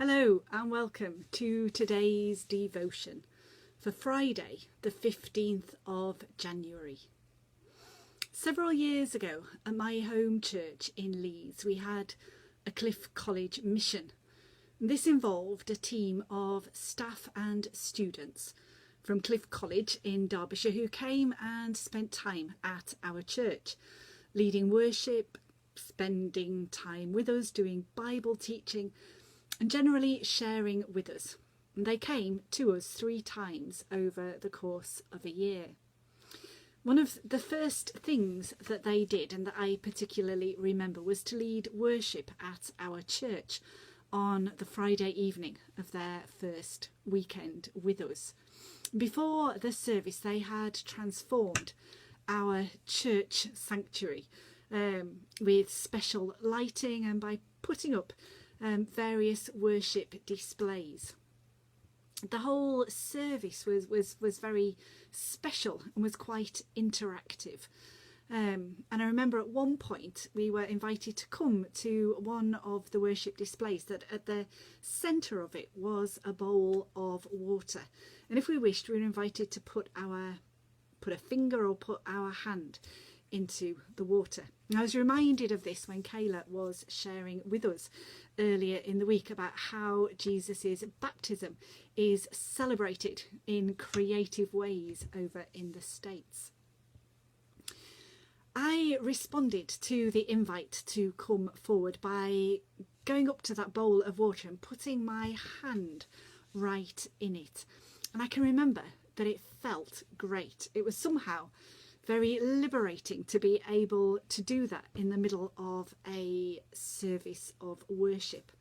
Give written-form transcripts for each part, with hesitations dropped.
Hello and welcome to today's devotion for Friday, the 15th of January. Several years ago at my home church in Leeds, we had a Cliff College mission. This involved a team of staff and students from Cliff College in Derbyshire who came and spent time at our church, leading worship, spending time with us, doing Bible teaching, and generally sharing with us. And they came to us 3 times over the course of a year. One of the first things that they did, and that I particularly remember, was to lead worship at our church on the Friday evening of their first weekend with us. Before the service, they had transformed our church sanctuary with special lighting and by putting up various worship displays. The whole service was very special and was quite interactive. And I remember at one point we were invited to come to one of the worship displays that at the centre of it was a bowl of water. And if we wished, we were invited to put a finger or put our hand into the water. And I was reminded of this when Kayla was sharing with us earlier in the week about how Jesus's baptism is celebrated in creative ways over in the States. I responded to the invite to come forward by going up to that bowl of water and putting my hand right in it. And I can remember that it felt great. It was somehow very liberating to be able to do that in the middle of a service of worship.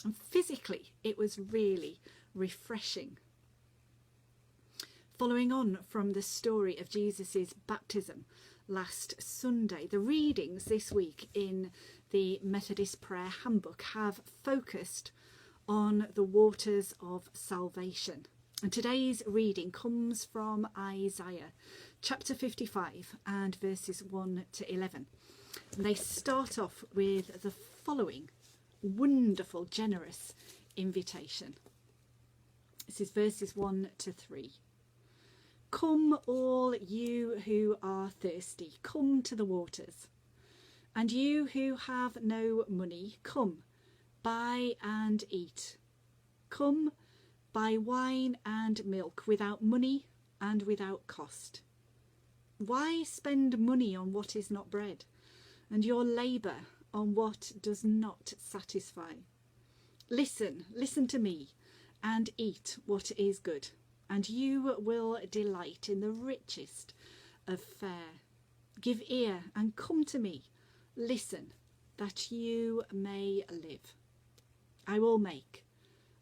And physically, it was really refreshing. Following on from the story of Jesus's baptism last Sunday, the readings this week in the Methodist Prayer Handbook have focused on the waters of salvation. And today's reading comes from Isaiah chapter 55 and verses 1 to 11. And they start off with the following wonderful, generous invitation. This is verses 1 to 3. Come, all you who are thirsty, come to the waters. And you who have no money, come, buy and eat. Come, buy wine and milk without money and without cost. Why spend money on what is not bread, and your labour on what does not satisfy? Listen to me, and eat what is good, and you will delight in the richest of fare. Give ear and come to me. Listen, that you may live. I will make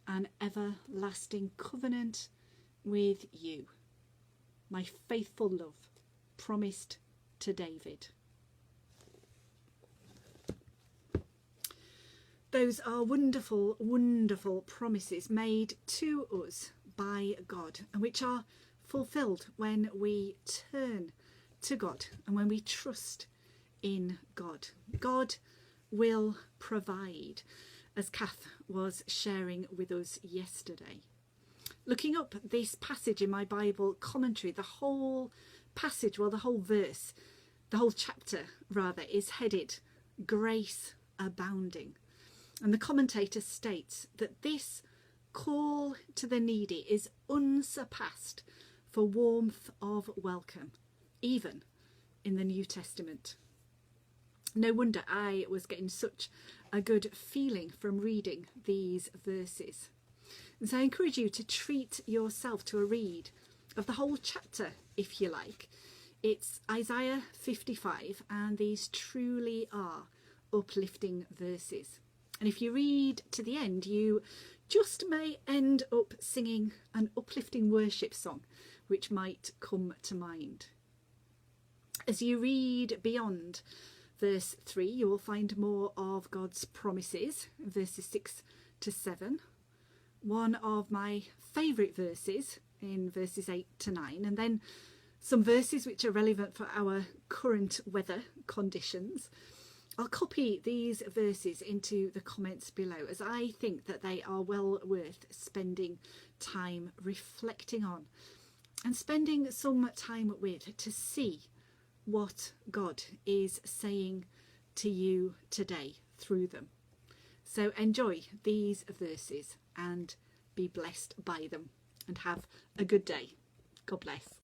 an everlasting covenant with you, my faithful love promised to David. Those are wonderful, wonderful promises made to us by God, and which are fulfilled when we turn to God and when we trust in God. God will provide, as Kath was sharing with us yesterday. Looking up this passage in my Bible commentary, the whole passage, well, the whole verse, the whole chapter rather, is headed Grace Abounding. And the commentator states that this call to the needy is unsurpassed for warmth of welcome, even in the New Testament. No wonder I was getting such a good feeling from reading these verses. And so I encourage you to treat yourself to a read of the whole chapter, if you like. It's Isaiah 55, and these truly are uplifting verses. And if you read to the end, you just may end up singing an uplifting worship song, which might come to mind. As you read beyond verse 3, you will find more of God's promises, verses 6 to 7. One of my favourite verses in verses 8 to 9, and then some verses which are relevant for our current weather conditions. I'll copy these verses into the comments below, as I think that they are well worth spending time reflecting on and spending some time with, to see what God is saying to you today through them. So enjoy these verses and be blessed by them, and have a good day. God bless.